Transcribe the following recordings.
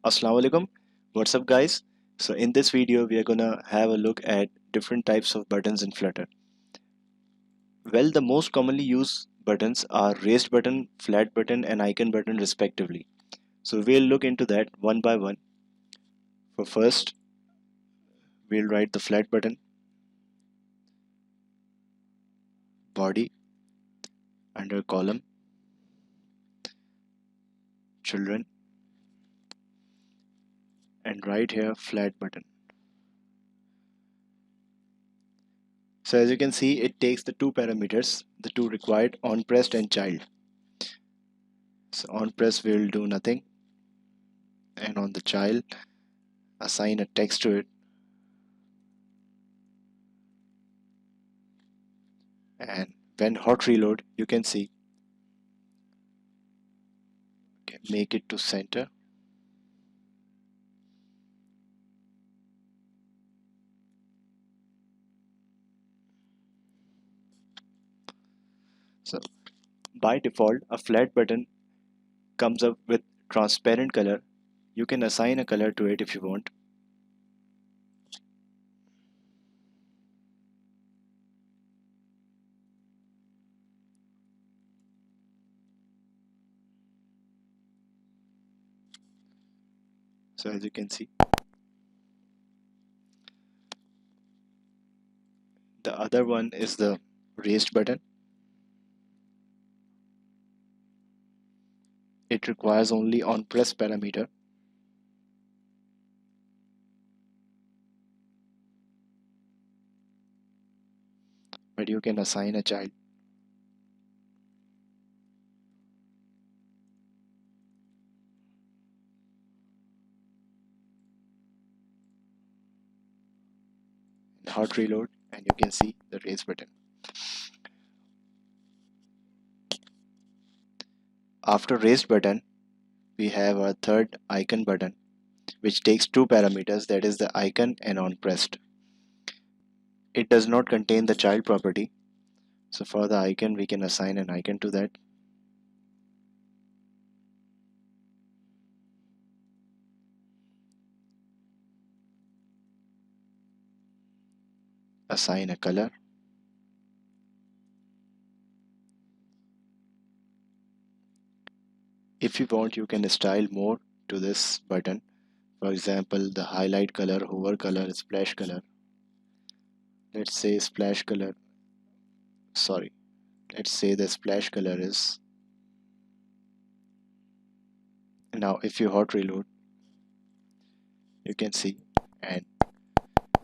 Assalamu alaikum. What's up, guys? So in this video we are gonna have a look at different types of buttons in Flutter. Well, the most commonly used buttons are raised button, flat button and icon button respectively. So we'll look into that one by one. For first, we'll write the flat button, body, under column, children, and right here flat button. So as you can see, it takes the two parameters, the two required, on pressed and child. So on press we'll do nothing, and on the child assign a text to it, and when hot reload you can see, okay, make it to center, so by default a flat button comes up with transparent color. You can assign a color to it if you want. So as you can see, the other one is the raised button. It requires only on press parameter. But you can assign a child. Hot reload and you can see the raise button. After raised button we have our third icon button, which takes two parameters, that is the icon and on pressed. It does not contain the child property, so for the icon we can assign an icon to that. Assign a color. If you want, you can style more to this button. For example, the highlight color, hover color, splash color. Let's say splash color, sorry, let's say the splash color is, now if you hot reload you can see, and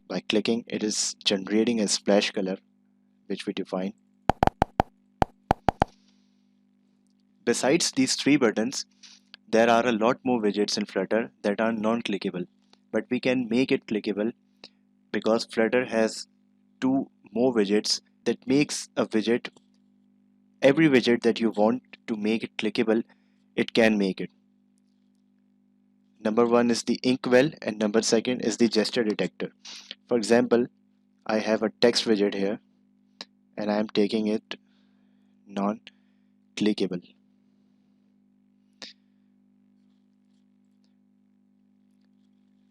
by clicking it is generating a splash color which we define. Besides these three buttons, there are a lot more widgets in Flutter that are non-clickable, but we can make it clickable because Flutter has two more widgets that makes a widget. Every widget that you want to make it clickable, it can make it. Number one is the inkwell and number second is the gesture detector. For example, I have a text widget here and I am taking it non-clickable.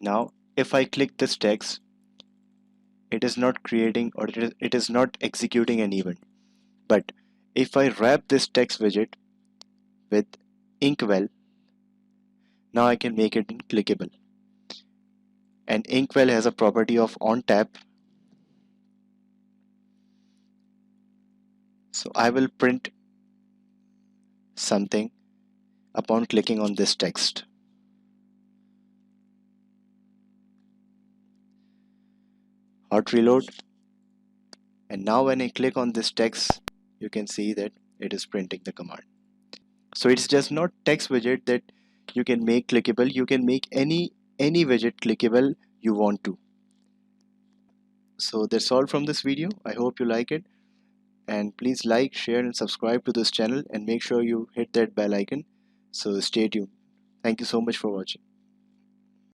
Now if I click this text, it is not creating or it is not executing an event. But if I wrap this text widget with inkwell, now I can make it clickable. And inkwell has a property of on tap, so I will print something upon clicking on this text. Hot reload, and now when I click on this text you can see that it is printing the command. So it's just not text widget that you can make clickable, you can make any widget clickable you want to. So that's all from this video. I hope you like it, and please like, share and subscribe to this channel and make sure you hit that bell icon. So stay tuned. Thank you so much for watching.